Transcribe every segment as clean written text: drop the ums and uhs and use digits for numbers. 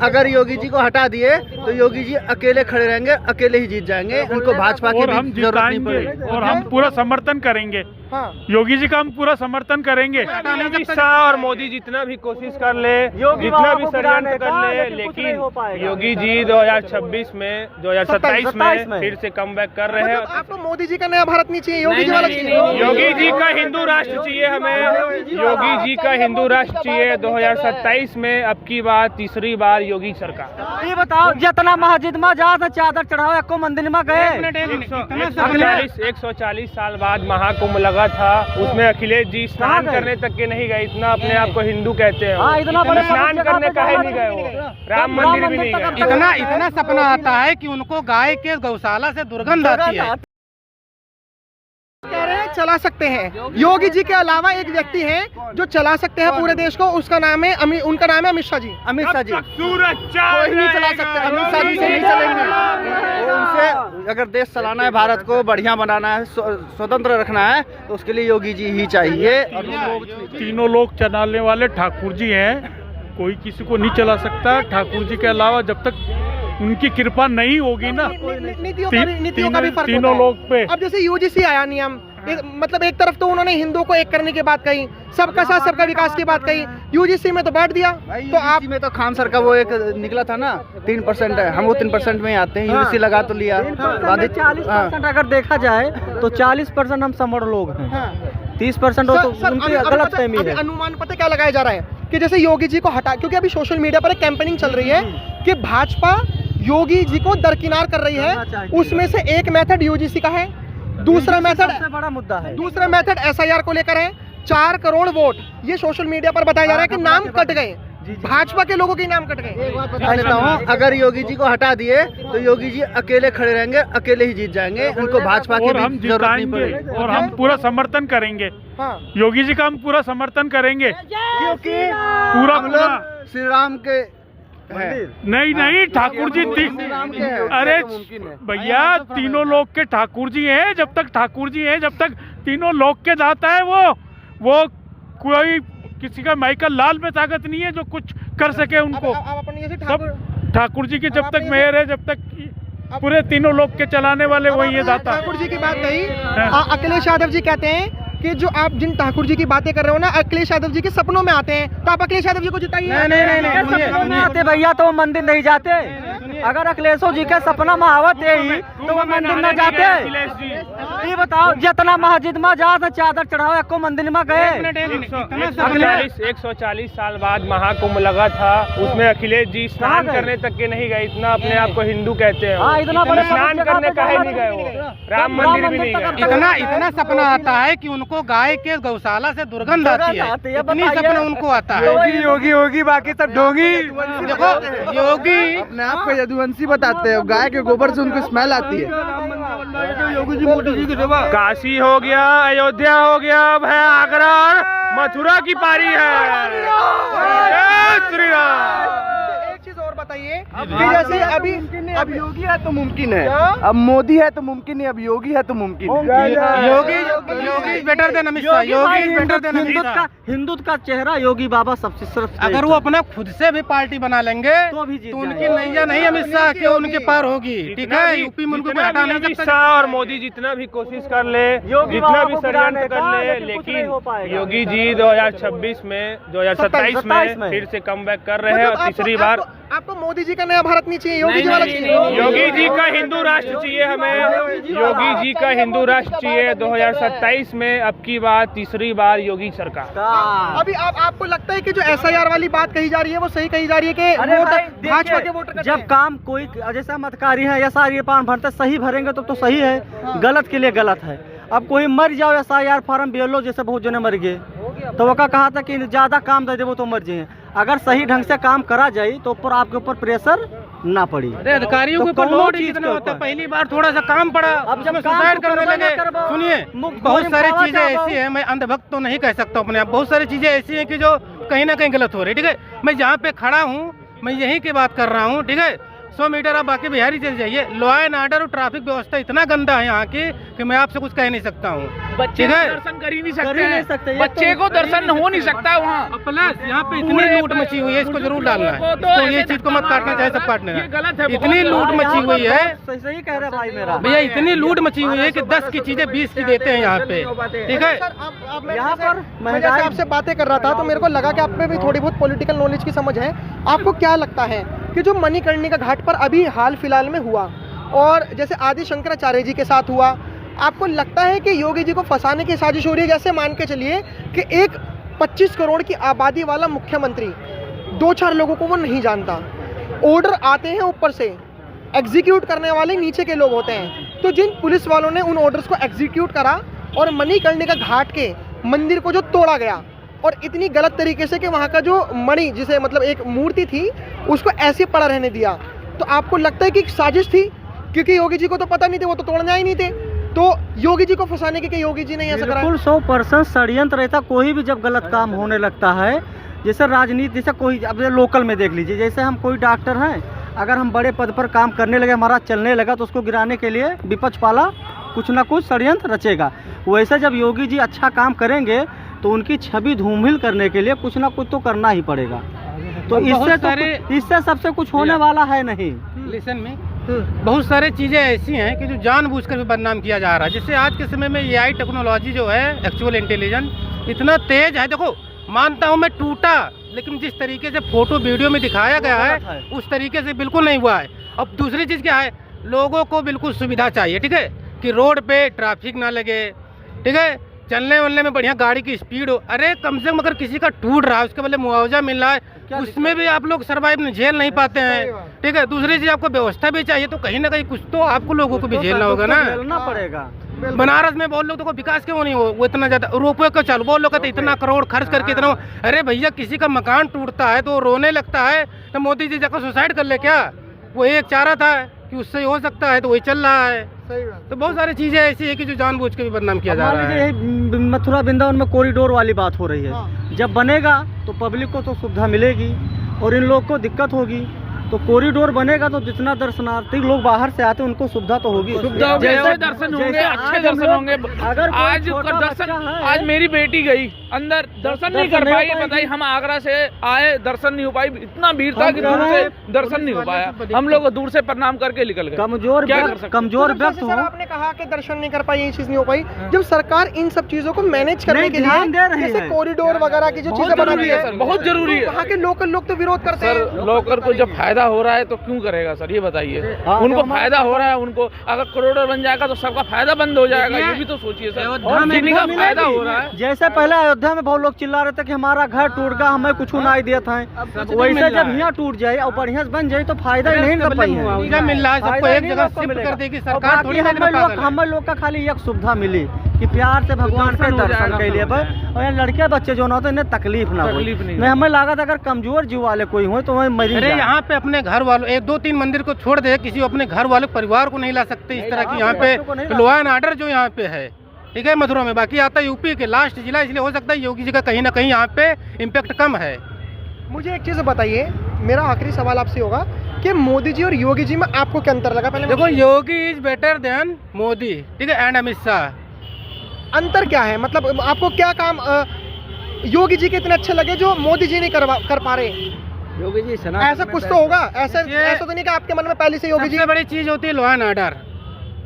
अगर योगी जी को हटा दिए तो योगी जी अकेले खड़े रहेंगे, अकेले ही जीत जाएंगे, उनको भाजपा की हम जरूरत नहीं पड़ेगी और हम पूरा समर्थन करेंगे। हाँ। योगी जी का हम पूरा समर्थन करेंगे। शाह और मोदी जितना भी कोशिश कर ले, जितना भी षड्यंत्र कर ले, लेकिन योगी जी 2026 में 2027 में फिर से कम बैक कर रहे हैं। आपको मोदी जी का नया भारत नहीं चाहिए, योगी जी वाला चाहिए। योगी जी का हिंदू राष्ट्र चाहिए हमें, योगी जी का हिंदू राष्ट्र चाहिए। 2027 में अब की बार तीसरी बार योगी सरकार। ये बताओ, जितना मस्जिद में जाओ चादर चढ़ाओ, एको मंदिर में गए। 140 साल बाद महाकुंभ लगा था, उसमें अखिलेश जी स्नान करने तक के नहीं गए। इतना अपने आप को हिंदू कहते हैं, स्नान करने का ही नहीं गए वो, राम मंदिर भी नहीं गए। इतना सपना आता है कि उनको गाय के गौशाला से दुर्गंध आती है। कह रहे हैं चला सकते हैं। योगी जी के अलावा एक व्यक्ति हैं जो चला सकते हैं पूरे देश को, उसका नाम है उनका नाम है अमित शाह जी। अमित शाह जी कोई नहीं चला सकता, अमित शाह जी से नहीं चलेंगे। वो उनसे अगर देश चलाना है, भारत को बढ़िया बनाना है, स्वतंत्र रखना है, तो उसके लिए योगी जी ही चाहिए। और तीनों लोग चलाने वाले ठाकुर जी हैं, कोई किसी को नहीं चला सकता ठाकुर जी के अलावा, जब तक उनकी कृपा नहीं होगी ना। नीतियों का भी फर्क तीनों होता है। लोग पे अब जैसे यूजीसी आया नियम, मतलब एक तरफ तो उन्होंने हिंदू को एक करने की बात कही, सबका साथ सबका विकास की बात कही, यूजीसी में तो बैठ दिया। तो आप में तो खान सर का वो एक निकला था ना, 3% है, हम वो 3% में आते हैं, यूजीसी लगा तो लिया। 40% अगर देखा जाए तो 40% हम समर लोग हैं, 30% तो उनकी गलत फहमी है। अनुमान पता क्या लगाया जा रहा है कि जैसे योगी जी को हटा, क्योंकि अभी सोशल मीडिया पर एक कैंपेनिंग चल रही है कि भाजपा योगी जी को दरकिनार कर रही है। उसमें से एक मेथड यूजीसी का है, दूसरा मेथड बड़ा मुद्दा है, दूसरा मेथड एसआईआर को लेकर है। 4 करोड़ वोट ये सोशल मीडिया पर बताया जा रहा है कि नाम कट गए, भाजपा के लोगों के नाम कट गए। बता देता हूँ, अगर योगी जी को हटा दिए तो योगी जी अकेले खड़े रहेंगे, अकेले ही जीत जाएंगे, उनको भाजपा की हम जरूरत नहीं पड़ेगी। और हम पूरा समर्थन करेंगे। योगी जी का हम पूरा समर्थन करेंगे, क्योंकि पूरा हम लोग श्री राम के नहीं ठाकुर जी अरे भैया, तीनों लोग के ठाकुर जी हैं। जब तक ठाकुर जी हैं, जब तक तीनों लोग के दाता है, वो कोई किसी का माइकल लाल में ताकत नहीं है जो कुछ कर सके उनको। सब ठाकुर जी की जब तक मेहर है, जब तक पूरे तीनों लोग के चलाने वाले वही है दाता। ठाकुर जी की बात कही, अखिलेश यादव जी कहते हैं कि जो आप जिन ठाकुर जी की बातें कर रहे हो ना, अखिलेश यादव जी के सपनों में आते हैं, तो आप अखिलेश यादव जी को जिताइए। नहीं आते भैया तो वो मंदिर नहीं जाते। अगर अखिलेश जी के सपना में आवत ही तो वो मंदिर में जाते। ये बताओ, जितना मस्जिद में जाओ चादर चढ़ाओ, एको मंदिर में गए। 140 साल बाद महाकुंभ लगा था, उसमें अखिलेश जी स्नान करने तक के नहीं गए। इतना अपने आप को हिंदू कहते हैं, स्नान करने का ही नहीं गए वो, राम मंदिर भी नहीं गए। इतना सपना आता है कि उनको गाय के गौशाला से दुर्गंध आती है, इतनी सपना उनको आता है। योगी बाकी सब डोंगी। देखो, योगी अपने आप को यदुवंशी बताते हैं, गाय के गोबर से उनको स्मेल आती है। काशी हो गया, अयोध्या हो गया, अब है आगरा और मथुरा की पारी है। जय श्री राम। एक चीज और बताइए कि जैसे अभी अब योगी है तो मुमकिन है, अब मोदी है तो मुमकिन नहीं, अब योगी है तो मुमकिन है। योगी बेटर देन अमित शाह, योगी बेटर देन अमित शाह। हिंदुत्व का चेहरा योगी बाबा सबसे श्रेष्ठ। अगर वो अपना खुद से भी पार्टी बना लेंगे तो उनकी नैया नहीं अमित शाह के उनके पार होगी। ठीक है, यूपी में उनको हटा नहीं सकता। शाह और मोदी जितना भी कोशिश कर ले, जितना भी षड्यंत्र कर ले, लेकिन योगी जी 2026 में 2027 में फिर से कम बैक कर रहे हैं। और तीसरी बार आपको मोदी जी का नया भारत नहीं चाहिए, योगी जी वाला चाहिए। योगी जी का हिंदू राष्ट्र चाहिए हमें, योगी जी का हिंदू राष्ट्र चाहिए। 2027 में अब की बार तीसरी बार योगी सरकार। अभी आपको लगता है कि जो एसआईआर वाली बात कही जा रही है वो सही कही जा रही है कि भाजपा के वोटर जब काम कोई जैसा मतकारी है एसआईआर फॉर्म भरते सही भरेंगे तो सही है, गलत के लिए गलत है। अब कोई मर जाओ एसआईआर फॉर्म बेलो, जैसे बहुत जने मर गए तो वो कहा था कि ज्यादा काम दे वो तो मर जाए। अगर सही ढंग से काम करा जाए तो ऊपर आपके ऊपर प्रेशर ना पड़ी। अरे अधिकारियों के ऊपर लोड कितना होता है, पहली बार थोड़ा सा काम पड़ा, अब जब सुसाइड करने लगे। सुनिए, बहुत सारी चीजें ऐसी हैं, मैं अंधभक्त तो नहीं कह सकता अपने आप, बहुत सारी चीजें ऐसी हैं कि जो कहीं ना कहीं गलत हो रही है। ठीक है, मैं जहाँ पे खड़ा हूँ मैं यहीं की बात कर रहा हूँ। ठीक है, 100 मीटर आप बाकी बिहारी चले जाइए, लॉ एंड ऑर्डर और ट्रैफिक व्यवस्था इतना गंदा है यहाँ की कि मैं आपसे कुछ कह नहीं सकता हूँ। बच्चे ठीक है, दर्शन कर ही नहीं कर ही नहीं सकते, सकते, ये बच्चे तो- को दर्शन हो नहीं सकता वहाँ। प्लस यहाँ पे इतनी लूट मची हुई है, इसको जरूर डालना है, इसको ये चीज को मत काटना चाहे सब काटने ये गलत है, का। इतनी बहुत लूट गलत मची हुई है सही कह रहे भाई मेरा भैया, इतनी लूट मची हुई है कि 10 की चीजें 20 की देते हैं यहाँ पे। ठीक है, सर आप यहाँ पर मैं जैसे आपसे बातें कर रहा था तो मेरे को लगा कि आप में भी थोड़ी बहुत पॉलिटिकल नॉलेज की समझ है। आपको क्या लगता है कि जो मणिकर्णिका घाट पर अभी हाल फिलहाल में हुआ और जैसे आदि शंकराचार्य जी के साथ हुआ, आपको लगता है कि योगी जी को फंसाने की साजिश हो रही है? जैसे मान के चलिए कि एक 25 करोड़ की आबादी वाला मुख्यमंत्री 2-4 लोगों को वो नहीं जानता, ऑर्डर आते हैं ऊपर से, एग्जीक्यूट करने वाले नीचे के लोग होते हैं। तो जिन पुलिस वालों ने उन ऑर्डर्स को एग्जीक्यूट करा और मणिकर्णिका घाट के मंदिर को जो तोड़ा गया और इतनी गलत तरीके से कि वहाँ का जो मणि जिसे मतलब एक मूर्ति थी उसको ऐसे पड़ा रहने दिया, तो आपको लगता है कि एक साजिश थी? क्योंकि योगी जी को तो पता नहीं थे, वो तो तोड़ने ही नहीं थे, तो योगी जी को फंसाने के कि योगी जी नहीं ऐसा करा? बिल्कुल 100% षड्यंत्र रहता। कोई भी जब गलत काम होने लगता है, जैसे राजनीति, जैसे कोई अब लोकल में देख लीजिए, जैसे हम कोई डॉक्टर हैं, अगर हम बड़े पद पर काम करने लगे, हमारा चलने लगा, तो उसको गिराने के लिए विपक्ष वाला कुछ ना कुछ षड्यंत्र रचेगा। वैसे जब योगी जी अच्छा काम करेंगे तो उनकी छवि धूमिल करने के लिए कुछ ना कुछ तो करना ही पड़ेगा। तो इससे सबसे कुछ होने वाला है नहीं। लिसन में बहुत सारी चीजें ऐसी हैं कि जो जानबूझकर भी बदनाम किया जा रहा है। जैसे आज के समय में AI टेक्नोलॉजी जो है, एक्चुअल इंटेलिजेंस इतना तेज है। देखो, मानता हूँ मैं टूटा, लेकिन जिस तरीके से फोटो वीडियो में दिखाया गया है उस तरीके से बिल्कुल नहीं हुआ है। अब दूसरी चीज़ क्या है, लोगों को बिल्कुल सुविधा चाहिए, ठीक है, कि रोड पे ट्रैफिक ना लगे, ठीक है, चलने वलने में बढ़िया गाड़ी की स्पीड हो। अरे कम से कम अगर किसी का टूट रहा है उसके बदले मुआवजा मिल रहा है, उसमें भी आप लोग सर्वाइव झेल नहीं पाते हैं, ठीक है। दूसरी चीज आपको व्यवस्था भी चाहिए, तो कहीं ना कहीं कुछ तो आपको लोगों को भी झेलना होगा ना, झेलना पड़ेगा। बनारस में बहुत लोग तो विकास क्यों नहीं हो, वो इतना ज्यादा रोपवे को चालू, बहुत लोग कहते इतना करोड़ खर्च करके इतना। अरे भैया, किसी का मकान टूटता है तो रोने लगता है, तो मोदी जी जाकर सुसाइड कर ले क्या? वो एक चारा था कि उससे हो सकता है, तो वही चल रहा है। तो बहुत सारी चीजें ऐसी है कि जो जानबूझ के भी बदनाम किया जा रहा है। यही मथुरा वृंदावन में कॉरिडोर वाली बात हो रही है। जब बनेगा तो पब्लिक को तो सुविधा मिलेगी और इन लोग को दिक्कत होगी। तो कॉरिडोर बनेगा तो जितना दर्शनार्थी लोग बाहर से आते हैं उनको सुविधा तो होगी, जैसे दर्शन होंगे, अच्छे दर्शन होंगे। अगर आज दर्शन, आज मेरी बेटी गई अंदर, दर्शन नहीं कर पाई। बताइए, हम आगरा से आए, दर्शन नहीं हो पाई, इतना भीड़ था कि दूर से दर्शन नहीं हो पाया। हम लोग दूर से प्रणाम करके निकल गए। कमजोर व्यक्त हो। आपने कहा कि दर्शन नहीं कर पाई, ये चीज नहीं हो पाई। जब सरकार इन सब चीजों को मैनेज करने के लिए जैसे कॉरिडोर वगैरह की जो चीजें बना रही है, बहुत जरूरी है। वहाँ के लोकल लोग तो विरोध करते हैं। सर, लोकल को जब फायदा हो रहा है तो क्यों करेगा सर, ये बताइए। उनको फायदा हो रहा है, उनको अगर करोड़ों बन जाएगा तो सबका फायदा बंद हो जाएगा, ये भी तो सोचिए सर। जिन्हीं का फायदा हो रहा है, जैसे पहले अयोध्या में बहुत लोग चिल्ला रहे थे कि हमारा घर टूट गया, हमें कुछ नहीं दिया था, वैसे जब यहाँ टूट जाए और बढ़िया से बन जाए तो फायदा ही नहीं कर पाई है। मिल रहा है सबको, एक जगह शिफ्ट कर देगी सरकार, थोड़ी हम लोग का खाली एक सुविधा मिली कि प्यार से भगवान के दर्शन के लिए, और यहाँ लड़के बच्चे जो ना होते इन्हें तकलीफ ना हो। मैं हमें लगा था अगर कमजोर जीव वाले कोई हो तो वही मरी। अरे यहाँ पे अपने घर वालों, 1-2-3 मंदिर को छोड़ दे, किसी अपने घर वाले परिवार को नहीं ला सकते इस तरह की यहाँ पे लॉ एंड ऑर्डर जो यहाँ पे है, ठीक है, मथुरा में। बाकी आता है यूपी के लास्ट जिला, इसलिए हो सकता है योगी जी का कहीं ना कहीं यहाँ पे इम्पैक्ट कम है। मुझे एक चीज बताइए, मेरा आखिरी सवाल आपसे होगा कि मोदी जी और योगी जी में आपको क्या अंतर लगा? पहले देखो, योगी इज बेटर देन मोदी, ठीक है, एंड अमित शाह। अंतर क्या है? मतलब आपको क्या काम योगी जी के इतने अच्छे लगे जो मोदी जी नहीं कर पा रहे? योगी जी ऐसा कुछ तो होगा, ऐसा तो नहीं कि आपके मन में पहले से योगी जी। सबसे बड़ी चीज होती है लॉ एंड ऑर्डर,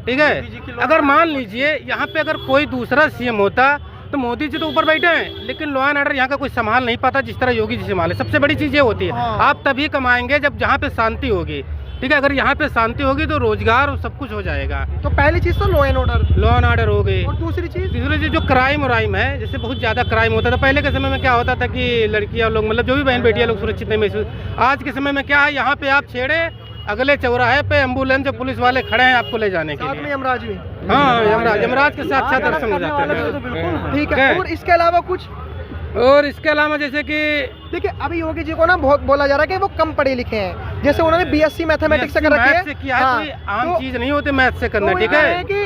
ठीक है। अगर मान लीजिए यहाँ पे अगर कोई दूसरा सीएम होता तो मोदी जी तो ऊपर बैठे हैं, लेकिन लॉ एंड ऑर्डर यहाँ का कोई संभाल नहीं पाता जिस तरह योगी जी संभाले। सबसे बड़ी चीज ये होती है, आप तभी कमाएंगे जब जहाँ पे शांति होगी, ठीक है। अगर यहाँ पे शांति होगी तो रोजगार और सब कुछ हो जाएगा। तो पहली चीज तो लॉ एंड ऑर्डर हो गई, और दूसरी चीज जो क्राइम है, जैसे बहुत ज्यादा क्राइम होता था पहले के समय में। क्या होता था कि लड़कियां लोग, मतलब जो भी बहन बेटियां लोग सुरक्षित नहीं महसूस। आज के समय में क्या है, यहाँ पे आप छेड़े, अगले चौराहे पे एम्बुलेंस जो पुलिस वाले खड़े हैं आपको ले जाने के लिए। यमराज भी, हाँ, यमराज के साथ दर्शन हो जाते हैं, ठीक है। और इसके अलावा कुछ? और इसके अलावा जैसे कि देखिए, अभी योगी जी को ना बहुत बोला जा रहा है कि वो कम पढ़े लिखे हैं, जैसे उन्होंने BSc मैथमेटिक्स से कर रखी है। कोई आम चीज नहीं होती मैथ से करना, ठीक है। कि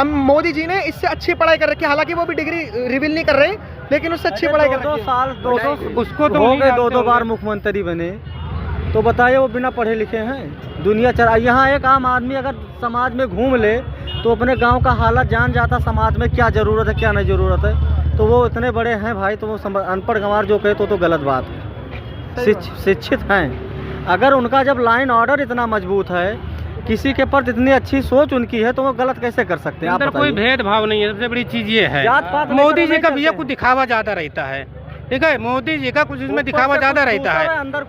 मोदी जी ने इससे अच्छी पढ़ाई कर रखी है, हालांकि वो भी डिग्री रिवील नहीं कर रहे, लेकिन उससे अच्छी पढ़ाई कर रखी है। 2 साल उसको तो हो गए, 2 बार मुख्यमंत्री बने, तो बताइए वो बिना पढ़े लिखे हैं। दुनिया चला, यहाँ एक आम आदमी अगर समाज में घूम ले तो अपने गांव का हालत जान जाता, समाज में क्या ज़रूरत है क्या नहीं ज़रूरत है। तो वो इतने बड़े हैं भाई, तो वो अनपढ़ गंवार जो कहे तो गलत बात है। शिक्षित हैं, अगर उनका जब लाइन ऑर्डर इतना मजबूत है, किसी के प्रति इतनी अच्छी सोच उनकी है, तो वो गलत कैसे कर सकते हैं? अंदर कोई भेदभाव नहीं है। सबसे बड़ी चीज़ ये है, जात पात मोदी जी का नहीं भैया करते। कुछ दिखावा ज़्यादा रहता है, ठीक है। मोदी जी का कुछ इसमें दिखावा ज़्यादा रहता है।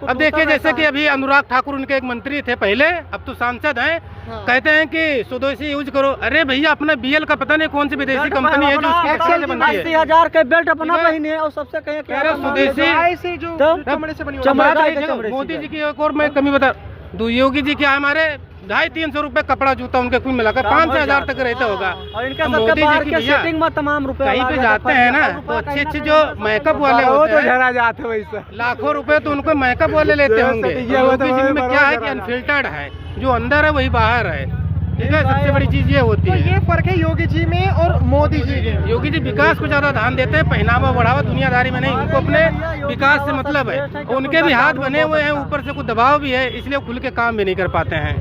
अब देखिए जैसे कि अभी अनुराग ठाकुर उनके एक मंत्री थे पहले, अब तो सांसद हैं, कहते हैं कि स्वदेशी यूज करो। अरे भैया अपना BL का पता नहीं कौन सी विदेशी कंपनी है जो उसकी एक्सेल बनती है। 80,000 के बेल्ट अपना पहने और सबसे कहें कि अरे स्वदेशी चमड़े से बनी हुई चमड़ा हमारे के देखो, चमड़े से मोदी जी की एक और मैं कमी बता, योगी जी क्या हमारे 250-300 रुपए कपड़ा जूता उनके कुल मिलाकर 5 से 1000 तक रहता होगा। और इनके अब सबके मोदी बाहर जी के की भैया सेटिंग में तमाम रुपए कहीं पे जाते हैं ना, तो अच्छे अच्छे जो मेकअप वाले होते हैं, जाते वैसे लाखों रुपए तो उनको मेकअप वाले लेते होंगे। योगी जी में क्या है कि अनफिल्टर्ड है, जो अंदर है वही बाहर है, ठीक है। सबसे बड़ी चीज ये होती तो है। ये फर्क है योगी जी में और मोदी जी में। योगी जी विकास को ज्यादा ध्यान देते हैं, पहनावा बढ़ावा दुनियादारी में नहीं, उनको अपने विकास से मतलब है। उनके भी हाथ बने हुए हैं, ऊपर से कुछ दबाव भी है, इसलिए खुल के काम भी नहीं कर पाते हैं।